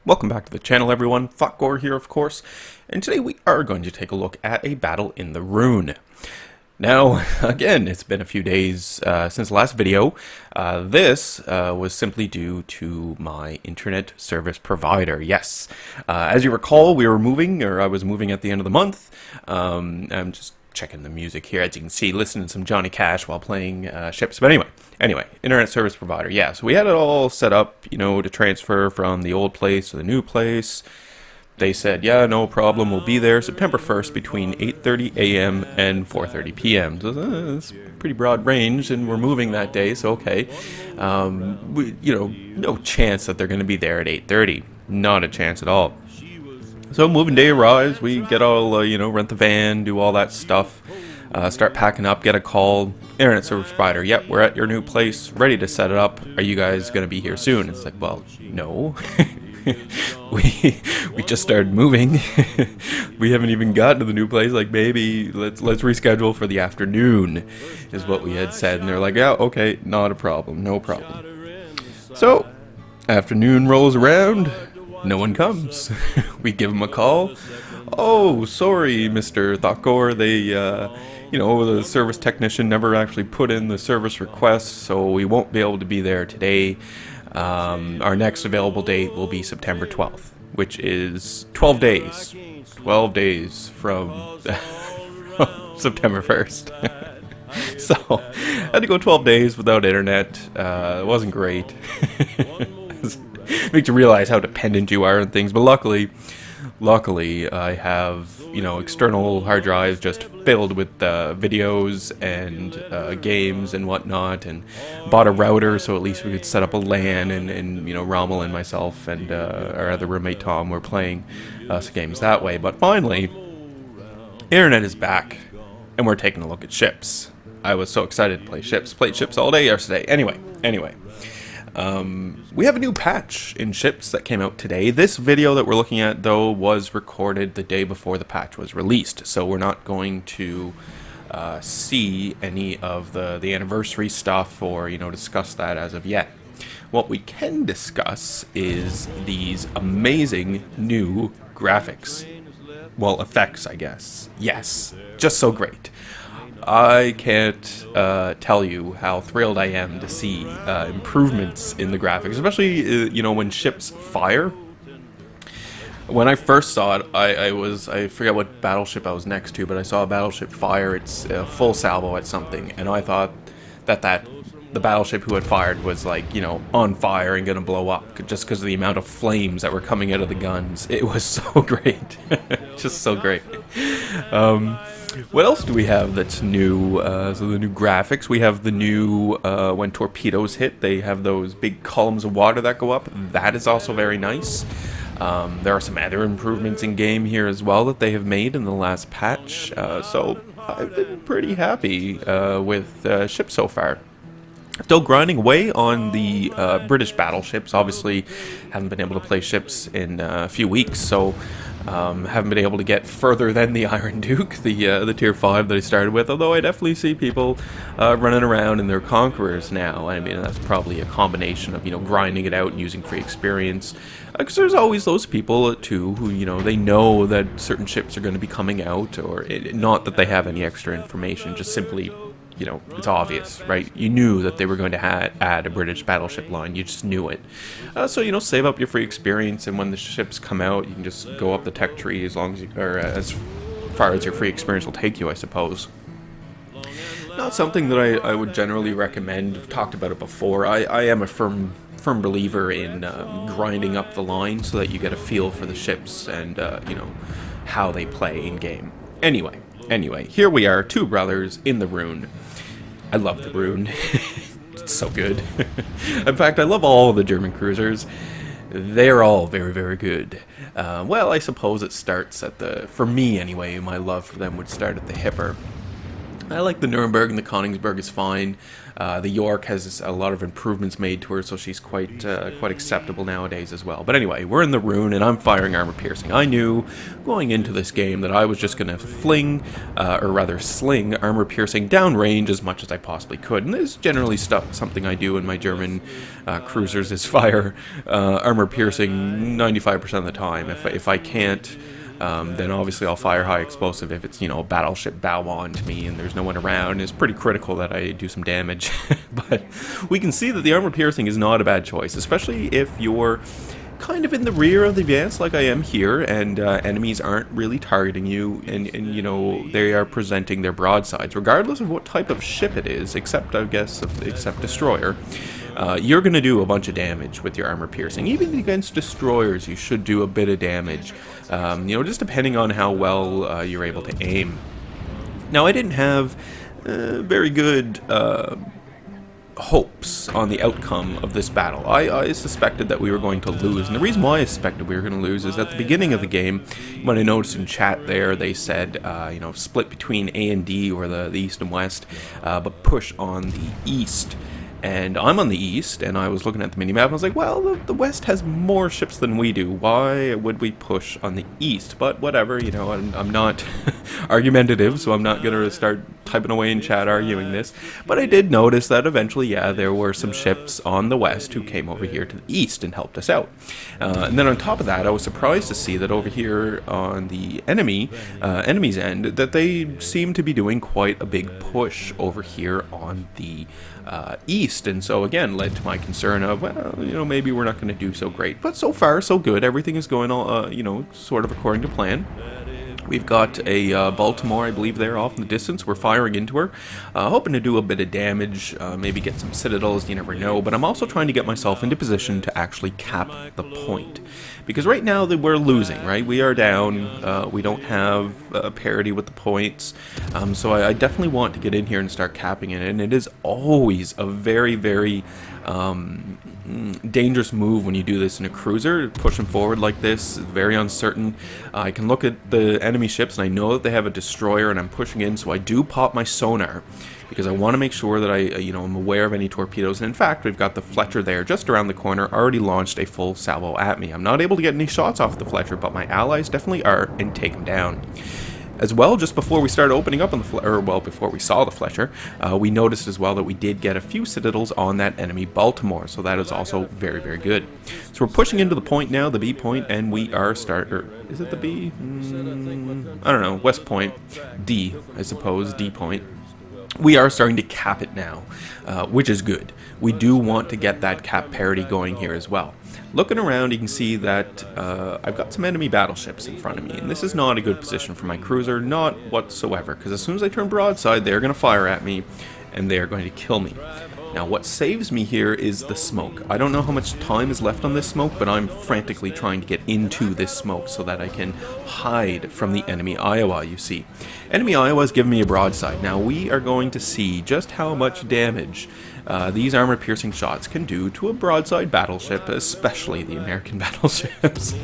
Welcome back to the channel, everyone. Thotgor here, of course, and today we are going to take a look at a battle in the Roon. Now, again, it's been a few days since the last video. This was simply due to my internet service provider. Yes, as you recall, we were moving, or I was moving at the end of the month. I'm just checking the music here, as you can see, listening to some Johnny Cash while playing ships. But anyway, internet service provider. Yeah, so we had it all set up, to transfer from the old place to the new place. They said, yeah, no problem, we'll be there September 1st between 8:30 a.m. and 4:30 p.m. So that's pretty broad range, and we're moving that day, so okay. No chance that they're going to be there at 8:30. Not a chance at all. So moving day arrives, we get all, rent the van, do all that stuff, start packing up, get a call, internet service provider, yep, we're at your new place, ready to set it up, are you guys going to be here soon? It's like, well, no, we just started moving, we haven't even gotten to the new place, like maybe let's reschedule for the afternoon, is what we had said, and they're like, yeah, okay, not a problem, no problem. So, afternoon rolls around. No one comes. We give them a call. Oh, sorry, Mr. Thotgor. They, the service technician never actually put in the service request, so we won't be able to be there today. Our next available date will be September 12th, which is 12 days. 12 days from September 1st. So, I had to go 12 days without internet. It wasn't great. Makes you realize how dependent you are on things, but luckily I have external hard drives just filled with videos and games and whatnot, and bought a router so at least we could set up a LAN, and Rommel and myself and our other roommate Tom were playing some games that way. But finally, internet is back and we're taking a look at ships. I was so excited to play ships. Played ships all day yesterday. Anyway. We have a new patch in ships that came out today. This video that we're looking at, though, was recorded the day before the patch was released, so we're not going to see any of the anniversary stuff or, discuss that as of yet. What we can discuss is these amazing new graphics. Well, effects, I guess. Yes, just so great. I can't tell you how thrilled I am to see improvements in the graphics, especially when ships fire. When I first saw it, I forget what battleship I was next to, but I saw a battleship fire its full salvo at something, and I thought that the battleship who had fired was on fire and gonna blow up just because of the amount of flames that were coming out of the guns. It was so great, just so great. What else do we have that's new? So the new graphics, we have the new, when torpedoes hit, they have those big columns of water that go up. That is also very nice. There are some other improvements in game here as well that they have made in the last patch. So I've been pretty happy with ships so far. Still grinding away on the British battleships. Obviously, haven't been able to play ships in a few weeks, so haven't been able to get further than the Iron Duke, the tier 5 that I started with, although I definitely see people running around in their Conquerors now. I mean, that's probably a combination of, grinding it out and using free experience, because there's always those people, too, who, they know that certain ships are going to be coming out, or not that they have any extra information, just simply, it's obvious, right? You knew that they were going to add a British battleship line. You just knew it. So, save up your free experience, and when the ships come out, you can just go up the tech tree as far as your free experience will take you, I suppose. Not something that I would generally recommend. I've talked about it before. I am a firm believer in grinding up the line so that you get a feel for the ships and, how they play in game. Anyway, here we are, two brothers in the Roon. I love the Roon. It's so good. In fact, I love all of the German cruisers. They're all very, very good. Well, I suppose it starts at for me anyway, my love for them would start at the Hipper. I like the Nuremberg, and the Königsberg is fine. The York has a lot of improvements made to her, so she's quite acceptable nowadays as well. But anyway, we're in the Roon, and I'm firing armor piercing. I knew going into this game that I was just going to sling armor piercing downrange as much as I possibly could. And this is generally something I do in my German cruisers, is fire armor piercing 95% of the time. If I can't, then obviously I'll fire high explosive if it's, a battleship bow on to me and there's no one around. It's pretty critical that I do some damage. But we can see that the armor piercing is not a bad choice, especially if you're kind of in the rear of the advance like I am here, and enemies aren't really targeting you, and they are presenting their broadsides, regardless of what type of ship it is, except destroyer. You're going to do a bunch of damage with your armor piercing. Even against destroyers, you should do a bit of damage, just depending on how well you're able to aim. Now, I didn't have very good hopes on the outcome of this battle. I suspected that we were going to lose, and the reason why I suspected we were going to lose is at the beginning of the game, you might have noticed in chat there, they said, split between A and D, or the East and West, but push on the East. And I'm on the East, and I was looking at the minimap, and I was like, well, the West has more ships than we do. Why would we push on the East? But whatever, I'm not argumentative, so I'm not going to start typing away in chat arguing this. But I did notice that eventually, there were some ships on the West who came over here to the East and helped us out. And then on top of that, I was surprised to see that over here on the enemy's end, that they seem to be doing quite a big push over here on the East. And so again, led to my concern of, well, maybe we're not going to do so great. But so far, so good. Everything is going, sort of according to plan. We've got a Baltimore, I believe, there off in the distance. We're firing into her, hoping to do a bit of damage, maybe get some citadels, you never know. But I'm also trying to get myself into position to actually cap the point. Because right now we're losing, right? We are down. We don't have parity with the points. So I definitely want to get in here and start capping it. And it is always a very, very dangerous move when you do this in a cruiser. Pushing forward like this is very uncertain. I can look at the enemy ships and I know that they have a destroyer, and I'm pushing in, so I do pop my sonar because I want to make sure that I'm aware of any torpedoes. And in fact, we've got the Fletcher there just around the corner, already launched a full salvo at me. I'm not able to get any shots off the Fletcher, but my allies definitely are, and take them down. As well, just before we started opening up on the before we saw the Fletcher, we noticed as well that we did get a few citadels on that enemy Baltimore, so that is also very, very good. So we're pushing into the point now, the B point, and we are is it the B? I don't know, West Point, D, I suppose, D point. We are starting to cap it now, which is good. We do want to get that cap parity going here as well. Looking around, you can see that I've got some enemy battleships in front of me, and this is not a good position for my cruiser, not whatsoever, because as soon as I turn broadside, they're going to fire at me, and they're going to kill me. Now, what saves me here is the smoke. I don't know how much time is left on this smoke, but I'm frantically trying to get into this smoke so that I can hide from the enemy Iowa, you see. Enemy Iowa is giving me a broadside. Now, we are going to see just how much damage these armor-piercing shots can do to a broadside battleship, especially the American battleships,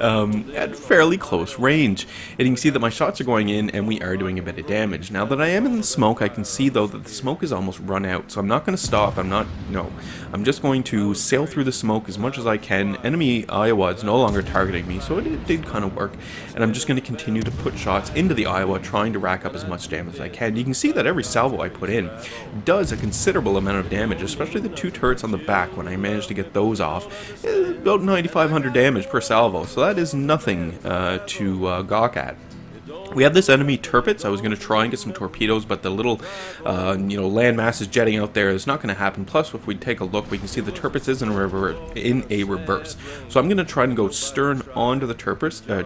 at fairly close range. And you can see that my shots are going in, and we are doing a bit of damage. Now that I am in the smoke, I can see, though, that the smoke is almost run out, so I'm not going to stop. I'm just going to sail through the smoke as much as I can. Enemy Iowa is no longer targeting me, so it did kind of work, and I'm just going to continue to put shots into the Iowa, trying to rack up as much damage as I can. You can see that every salvo I put in does a considerable amount of damage, especially the two turrets on the back. When I managed to get those off, about 9,500 damage per salvo, so that is nothing to gawk at. We have this enemy Tirpitz. I was going to try and get some torpedoes, but the little, land masses jetting out there is not going to happen. Plus, if we take a look, we can see the Tirpitz is in a reverse. So I'm going to try and go stern onto the Tirpitz,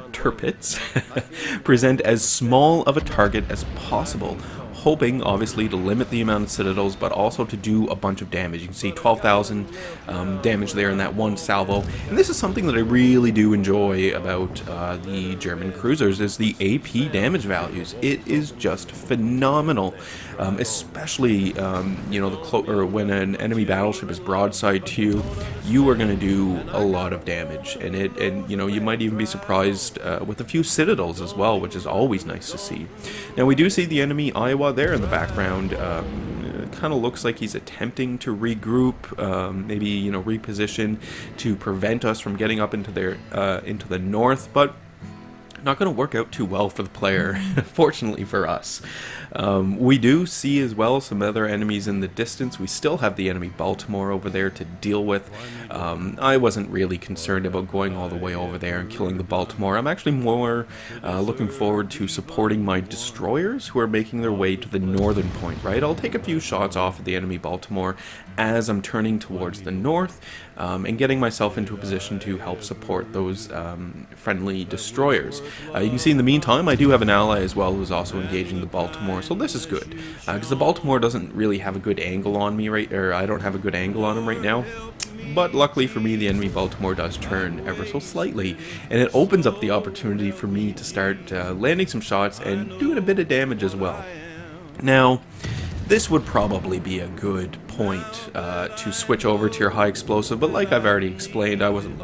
present as small of a target as possible, hoping, obviously, to limit the amount of citadels, but also to do a bunch of damage. You can see 12,000 damage there in that one salvo. And this is something that I really do enjoy about the German cruisers, is the AP damage values. It is just phenomenal, especially, when an enemy battleship is broadside to you, you are going to do a lot of damage. And you might even be surprised with a few citadels as well, which is always nice to see. Now, we do see the enemy Iowa there in the background, kind of looks like he's attempting to regroup, maybe, you know, reposition to prevent us from getting up into the north, but not going to work out too well for the player, fortunately for us. We do see as well some other enemies in the distance. We still have the enemy Baltimore over there to deal with. I wasn't really concerned about going all the way over there and killing the Baltimore. I'm actually more looking forward to supporting my destroyers who are making their way to the northern point, right? I'll take a few shots off of the enemy Baltimore as I'm turning towards the north and getting myself into a position to help support those friendly destroyers. You can see in the meantime I do have an ally as well who's also engaging the Baltimore, so this is good because the Baltimore doesn't really have a good angle on me, or I don't have a good angle on him right now. But luckily for me, the enemy Baltimore does turn ever so slightly, and it opens up the opportunity for me to start landing some shots and doing a bit of damage as well. Now, this would probably be a good point to switch over to your high explosive, but like I've already explained, I wasn't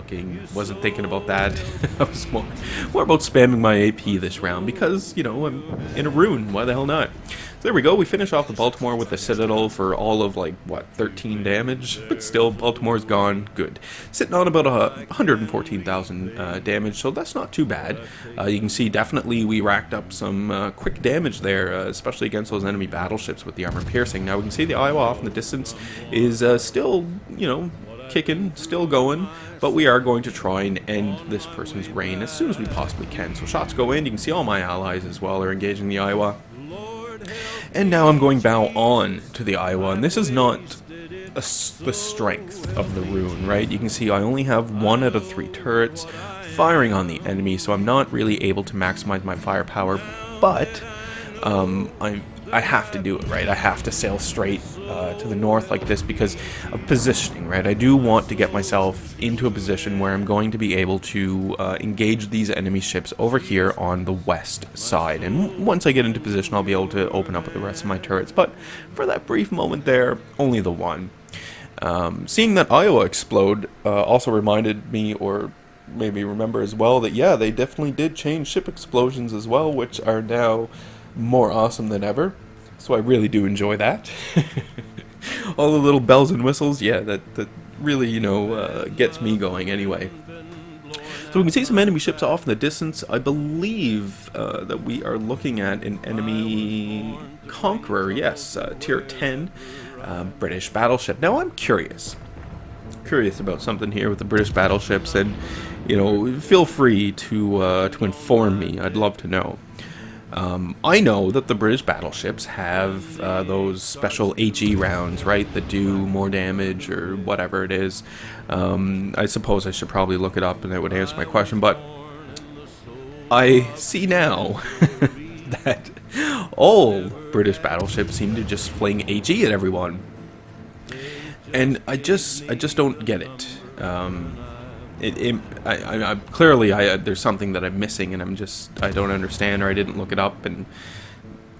thinking about that. I was more about spamming my AP this round because, you know, I'm in a Roon. Why the hell not? So there we go. We finish off the Baltimore with the Citadel for all of, like, what, 13 damage? But still, Baltimore's gone. Good. Sitting on about 114,000 damage, so that's not too bad. You can see definitely we racked up some quick damage there, especially against those enemy battleships with the armor piercing. Now we can see the Iowa off in the distance is still, you know, kicking, still going, but we are going to try and end this person's reign as soon as we possibly can. So shots go in. You can see all my allies as well are engaging the Iowa. And now I'm going bow on to the Iowa, and this is not the strength of the Roon, right? You can see I only have 1 out of 3 turrets firing on the enemy, so I'm not really able to maximize my firepower, but I have to do it, right? I have to sail straight to the north like this because of positioning, right? I do want to get myself into a position where I'm going to be able to engage these enemy ships over here on the west side. And once I get into position, I'll be able to open up with the rest of my turrets. But for that brief moment there, only the one. Seeing that Iowa explode also reminded me, or maybe remember as well, that yeah, they definitely did change ship explosions as well, which are now more awesome than ever. So I really do enjoy that. All the little bells and whistles, yeah, that really, you know, gets me going anyway. So we can see some enemy ships off in the distance. I believe that we are looking at an enemy Conqueror, yes, tier 10 British battleship. Now I'm curious about something here with the British battleships, and, you know, feel free to inform me. I'd love to know. I know that the British battleships have those special HE rounds, right, that do more damage or whatever it is. I suppose I should probably look it up and it would answer my question, but I see now that all British battleships seem to just fling HE at everyone. And I just don't get it. Clearly there's something that I'm missing, and I don't understand, or I didn't look it up, and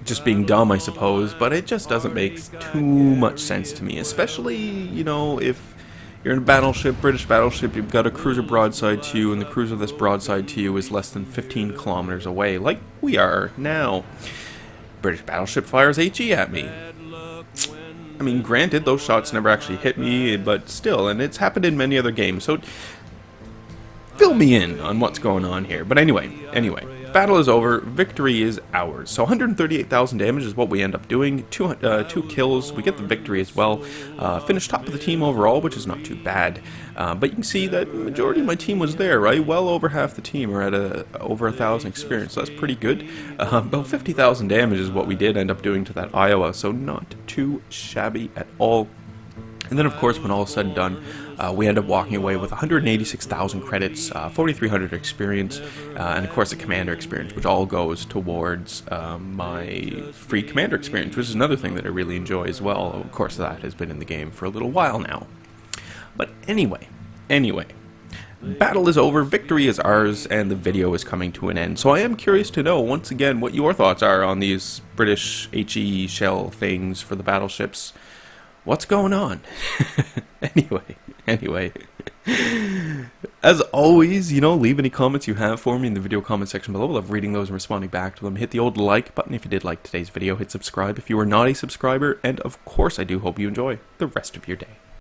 just being dumb, I suppose. But it just doesn't make too much sense to me, especially, you know, if you're in a battleship, British battleship, you've got a cruiser broadside to you, and the cruiser that's broadside to you is less than 15 kilometers away, like we are now. British battleship fires HE at me. I mean, granted, those shots never actually hit me, but still, and it's happened in many other games, so fill me in on what's going on here. But anyway, battle is over, victory is ours. So 138,000 damage is what we end up doing, two kills, we get the victory as well. Finished top of the team overall, which is not too bad. But you can see that the majority of my team was there, right? Well over half the team are at over 1,000 experience, so that's pretty good. About 50,000 damage is what we did end up doing to that Iowa, so not too shabby at all. And then, of course, when all is said and done, we end up walking away with 186,000 credits, 4,300 experience, and, of course, the commander experience, which all goes towards my free commander experience, which is another thing that I really enjoy as well. Of course, that has been in the game for a little while now. But anyway, battle is over, victory is ours, and the video is coming to an end. So I am curious to know, once again, what your thoughts are on these British HE shell things for the battleships. What's going on? Anyway. As always, you know, leave any comments you have for me in the video comment section below. I love reading those and responding back to them. Hit the old like button if you did like today's video. Hit subscribe if you are not a subscriber. And of course, I do hope you enjoy the rest of your day.